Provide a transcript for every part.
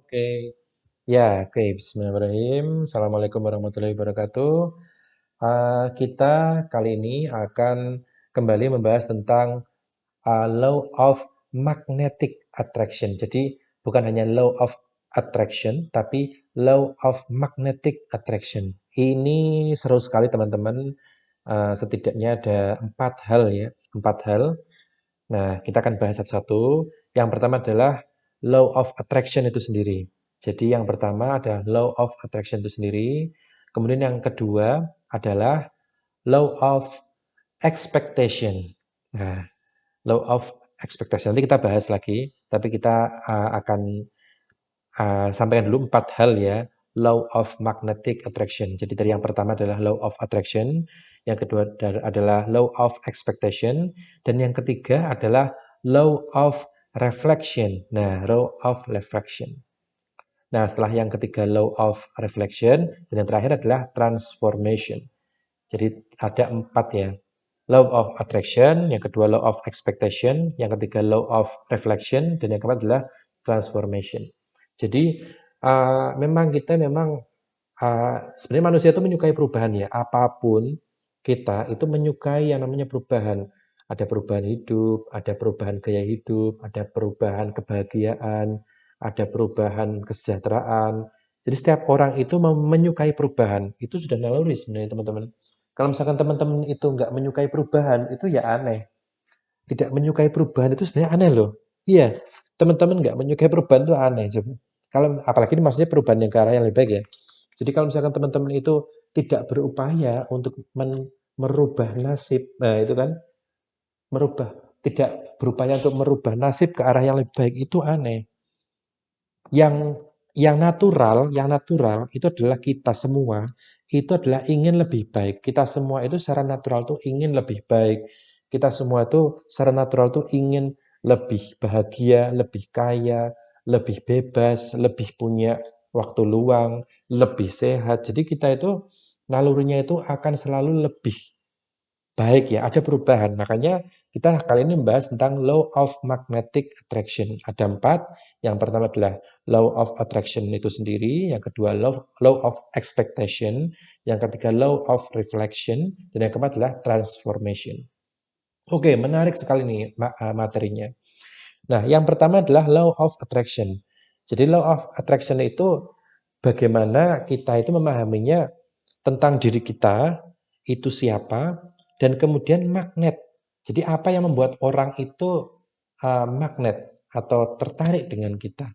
Oke. Ya, oke. Bismillahirrahmanirrahim. Assalamualaikum warahmatullahi wabarakatuh. Kita kali ini akan kembali membahas tentang law of magnetic attraction. Jadi bukan hanya law of attraction, tapi law of magnetic attraction. Ini seru sekali teman-teman. Setidaknya ada 4 hal ya, 4 hal. Nah, kita akan bahas satu-satu. Yang pertama adalah law of attraction itu sendiri. Jadi yang pertama adalah law of attraction itu sendiri. Kemudian yang kedua adalah law of expectation. Nah, law of expectation nanti kita bahas lagi, tapi kita akan sampaikan dulu 4 hal ya. Law of magnetic attraction. Jadi dari yang pertama adalah law of attraction, yang kedua adalah law of expectation, dan yang ketiga adalah law of reflection. Nah, law of reflection. Nah, setelah yang ketiga law of reflection, dan yang terakhir adalah transformation. Jadi ada 4 ya. Law of attraction, yang kedua law of expectation, yang ketiga law of reflection, dan yang keempat adalah transformation. Jadi memang sebenarnya manusia itu menyukai perubahan ya. Apapun kita itu menyukai yang namanya perubahan. Ada perubahan hidup, ada perubahan gaya hidup, ada perubahan kebahagiaan, ada perubahan kesejahteraan. Jadi setiap orang itu menyukai perubahan. Itu sudah naluri sebenarnya teman-teman. Kalau misalkan teman-teman itu nggak menyukai perubahan, itu ya aneh. Tidak menyukai perubahan itu sebenarnya aneh loh. Iya, teman-teman nggak menyukai perubahan itu aneh. Coba. Kalau apalagi ini maksudnya perubahan yang ke arah yang lebih baik ya. Jadi kalau misalkan teman-teman itu tidak berupaya untuk merubah nasib, nah itu kan merubah, tidak berupaya untuk merubah nasib ke arah yang lebih baik itu aneh. Yang yang natural itu adalah kita semua itu adalah ingin lebih baik. Kita semua itu secara natural tuh ingin lebih baik. Kita semua itu secara natural tuh ingin lebih bahagia, lebih kaya, lebih bebas, lebih punya waktu luang, lebih sehat. Jadi kita itu nalurinya itu akan selalu lebih baik ya, ada perubahan. Makanya kita kali ini membahas tentang law of magnetic attraction. Ada 4. Yang pertama adalah law of attraction itu sendiri. Yang kedua law of expectation. Yang ketiga law of reflection. Dan yang keempat adalah transformation. Oke, menarik sekali nih materinya. Nah, yang pertama adalah law of attraction. Jadi law of attraction itu bagaimana kita itu memahaminya tentang diri kita, itu siapa, dan kemudian magnet. Jadi apa yang membuat orang itu magnet atau tertarik dengan kita?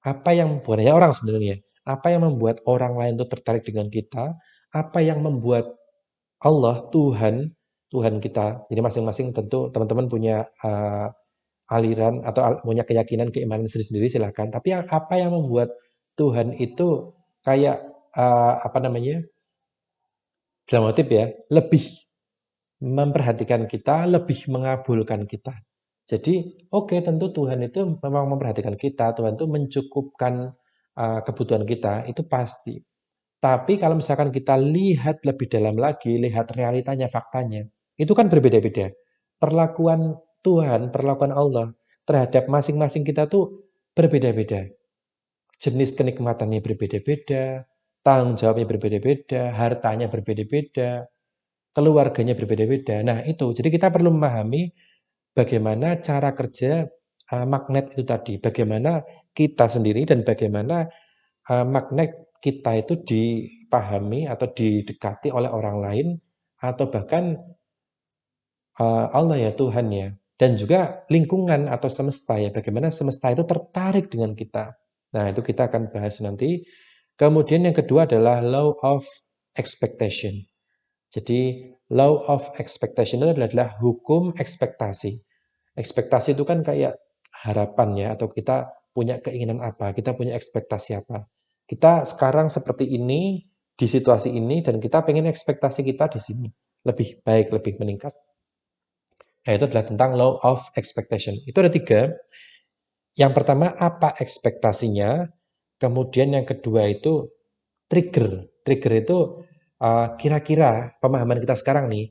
Apa yang bukan hanya orang sebenarnya, apa yang membuat orang lain itu tertarik dengan kita? Apa yang membuat Allah, Tuhan, Tuhan kita. Jadi masing-masing tentu teman-teman punya aliran atau punya keyakinan keimanan sendiri-sendiri silahkan. Tapi apa yang membuat Tuhan itu kayak apa namanya? Dalam motif ya, lebih memperhatikan kita, lebih mengabulkan kita. Jadi, oke, tentu Tuhan itu memang memperhatikan kita, Tuhan itu mencukupkan kebutuhan kita, itu pasti. Tapi kalau misalkan kita lihat lebih dalam lagi, lihat realitanya, faktanya, itu kan berbeda-beda. Perlakuan Tuhan, perlakuan Allah terhadap masing-masing kita tuh berbeda-beda. Jenis kenikmatannya berbeda-beda, tanggung jawabnya berbeda-beda, hartanya berbeda-beda, keluarganya berbeda-beda. Nah, itu. Jadi kita perlu memahami bagaimana cara kerja magnet itu tadi. Bagaimana kita sendiri dan bagaimana magnet kita itu dipahami atau didekati oleh orang lain atau bahkan Allah ya, Tuhan ya. Dan juga lingkungan atau semesta ya. Bagaimana semesta itu tertarik dengan kita. Nah, itu kita akan bahas nanti. Kemudian yang kedua adalah law of expectation. Jadi law of expectation itu adalah hukum ekspektasi. Ekspektasi itu kan kayak harapan ya, atau kita punya keinginan apa, kita punya ekspektasi apa. Kita sekarang seperti ini, di situasi ini, dan kita pengen ekspektasi kita di sini. Lebih baik, lebih meningkat. Nah, itu adalah tentang law of expectation. Itu ada 3. Yang pertama, apa ekspektasinya. Kemudian yang kedua itu trigger. Trigger itu kira-kira pemahaman kita sekarang nih,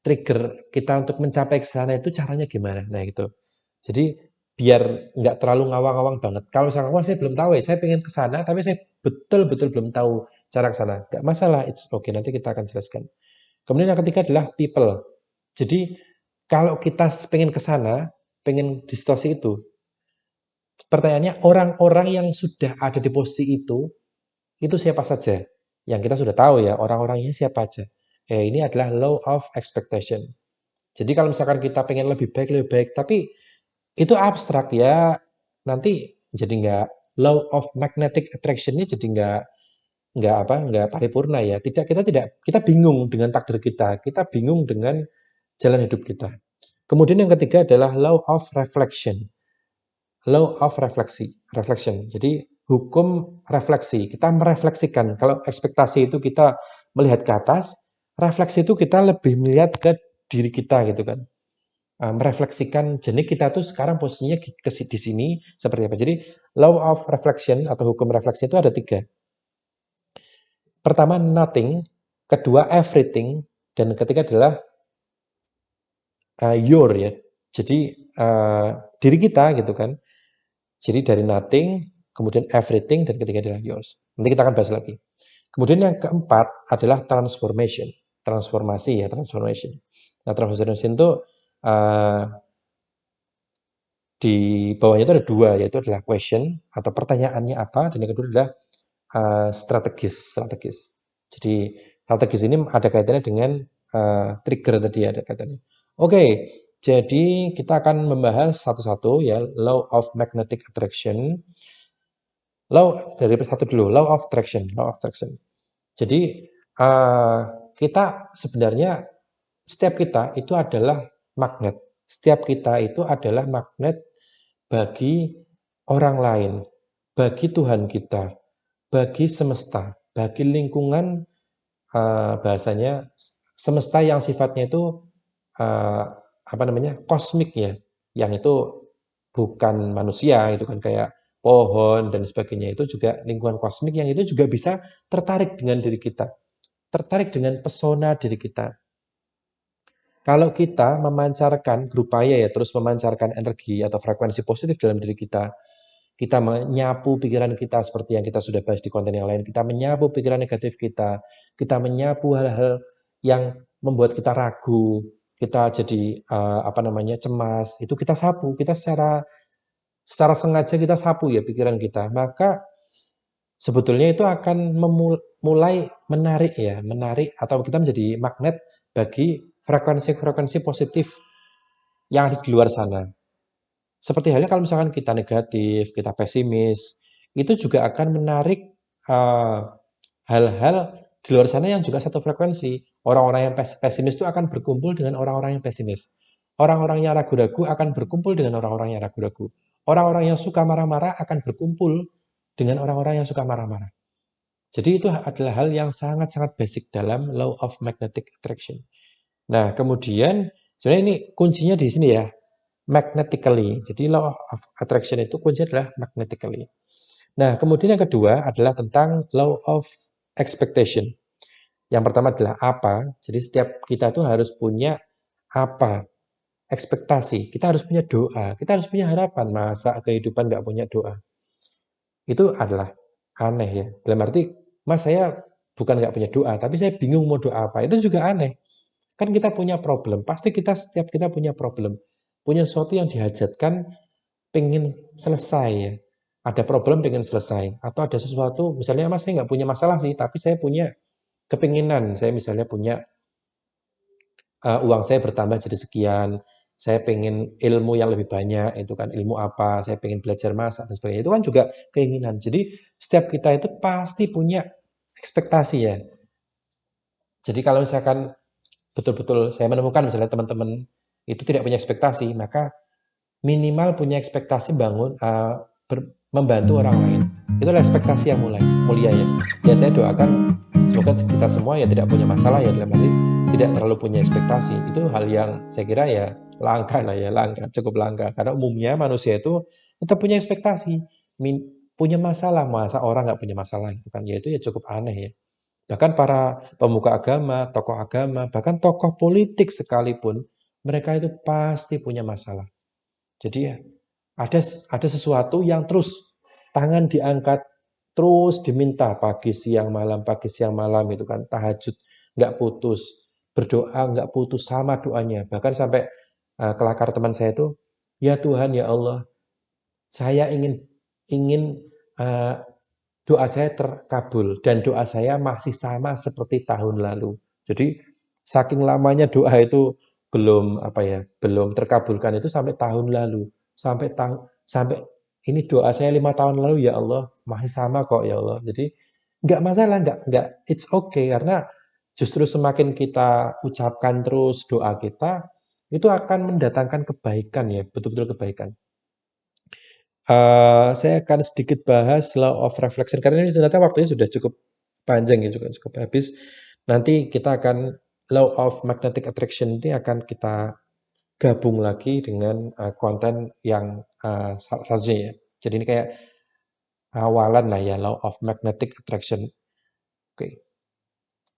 trigger kita untuk mencapai ke sana itu caranya gimana? Nah, gitu. Jadi biar nggak terlalu ngawang-ngawang banget. Kalau misalkan, wah saya belum tahu ya, saya pengen ke sana, tapi saya betul-betul belum tahu cara ke sana. Nggak masalah, it's okay, nanti kita akan jelaskan. Kemudian yang ketiga adalah people. Jadi kalau kita pengen ke sana, pengen di situasi pertanyaannya orang-orang yang sudah ada di posisi itu siapa saja? Yang kita sudah tahu ya, orang-orangnya siapa aja. Ya, ini adalah law of expectation. Jadi kalau misalkan kita pengen lebih baik, tapi itu abstrak ya, nanti jadi nggak law of magnetic attraction-nya jadi nggak paripurna ya. Kita bingung dengan takdir kita bingung dengan jalan hidup kita. Kemudian yang ketiga adalah law of reflection. Law of reflection. Jadi hukum refleksi. Kita merefleksikan. Kalau ekspektasi itu kita melihat ke atas, refleksi itu kita lebih melihat ke diri kita gitu kan. Merefleksikan jenis kita tuh sekarang posisinya di sini seperti apa. Jadi law of reflection atau hukum refleksi itu ada 3. Pertama nothing, kedua everything, dan ketiga adalah your ya. Jadi diri kita gitu kan. Jadi dari nothing, kemudian everything, dan ketiga adalah yours. Nanti kita akan bahas lagi. Kemudian yang keempat adalah transformation. Transformasi ya, transformation. Nah, transformation itu di bawahnya itu ada 2, yaitu adalah question atau pertanyaannya apa, dan yang kedua adalah strategis. Jadi strategis ini ada kaitannya dengan trigger tadi, ada kaitannya. Oke, jadi kita akan membahas satu-satu ya, law of magnetic attraction. Law dari satu dulu, law of attraction. Jadi kita sebenarnya setiap kita itu adalah magnet. Setiap kita itu adalah magnet bagi orang lain, bagi Tuhan kita, bagi semesta, bagi lingkungan, bahasanya semesta yang sifatnya itu kosmik ya, yang itu bukan manusia, itu kan kayak pohon dan sebagainya, itu juga lingkungan kosmik yang itu juga bisa tertarik dengan diri kita, tertarik dengan pesona diri kita. Kalau kita memancarkan, berupaya ya terus memancarkan energi atau frekuensi positif dalam diri kita menyapu pikiran kita seperti yang kita sudah bahas di konten yang lain, kita menyapu pikiran negatif kita menyapu hal-hal yang membuat kita ragu, kita jadi cemas, itu kita sapu, kita secara sengaja kita sapu ya pikiran kita, maka sebetulnya itu akan mulai menarik atau kita menjadi magnet bagi frekuensi-frekuensi positif yang ada di luar sana. Seperti halnya kalau misalkan kita negatif, kita pesimis, itu juga akan menarik hal-hal di luar sana yang juga satu frekuensi. Orang-orang yang pesimis itu akan berkumpul dengan orang-orang yang pesimis. Orang-orang yang ragu-ragu akan berkumpul dengan orang-orang yang ragu-ragu. Orang-orang yang suka marah-marah akan berkumpul dengan orang-orang yang suka marah-marah. Jadi itu adalah hal yang sangat-sangat basic dalam law of magnetic attraction. Nah, kemudian sebenarnya ini kuncinya di sini ya, magnetically. Jadi law of attraction itu kuncinya adalah magnetically. Nah, kemudian yang kedua adalah tentang law of expectation. Yang pertama adalah apa. Jadi setiap kita tuh harus punya apa, ekspektasi. Kita harus punya doa. Kita harus punya harapan. Masa kehidupan nggak punya doa? Itu adalah aneh ya. Dalam arti, Mas saya bukan nggak punya doa, tapi saya bingung mau doa apa. Itu juga aneh. Kan kita punya problem. Pasti setiap kita punya problem. Punya sesuatu yang dihajatkan pengen selesai ya. Ada problem pengen selesai. Atau ada sesuatu, misalnya Mas saya nggak punya masalah sih, tapi saya punya kepinginan. Saya misalnya punya uang saya bertambah jadi sekian. Saya pengen ilmu yang lebih banyak, itu kan ilmu apa, saya pengen belajar masak dan sebagainya. Itu kan juga keinginan. Jadi setiap kita itu pasti punya ekspektasi ya. Jadi kalau misalkan betul-betul saya menemukan misalnya teman-teman itu tidak punya ekspektasi, maka minimal punya ekspektasi membantu orang lain. Itulah ekspektasi yang mulia ya. Ya saya doakan semoga kita semua ya tidak punya masalah ya, dalam arti tidak terlalu punya ekspektasi. Itu hal yang saya kira ya langka lah ya, cukup langka. Karena umumnya manusia itu tetap punya ekspektasi, punya masalah, masa orang nggak punya masalah itu kan, ya itu ya cukup aneh ya. Bahkan para pemuka agama, bahkan tokoh politik sekalipun, mereka itu pasti punya masalah. Jadi ya, Ada ada sesuatu yang terus tangan diangkat, terus diminta pagi siang malam itu kan, tahajud nggak putus, berdoa nggak putus sama doanya. Bahkan sampai kelakar teman saya itu, ya Tuhan ya Allah, saya ingin ingin eh, doa saya terkabul dan doa saya masih sama seperti tahun lalu. Jadi saking lamanya doa itu belum apa ya, belum terkabulkan itu sampai tahun lalu. Sampai ini doa saya 5 tahun lalu ya Allah masih sama kok ya Allah. Jadi nggak masalah, nggak it's okay karena justru semakin kita ucapkan terus doa kita itu akan mendatangkan kebaikan ya, betul-betul kebaikan. Saya akan sedikit bahas law of reflection karena ini ternyata waktunya sudah cukup panjang ya, cukup habis. Nanti kita akan law of magnetic attraction ini akan kita gabung lagi dengan konten yang selanjutnya ya. Jadi ini kayak awalan lah ya law of magnetic attraction. Oke.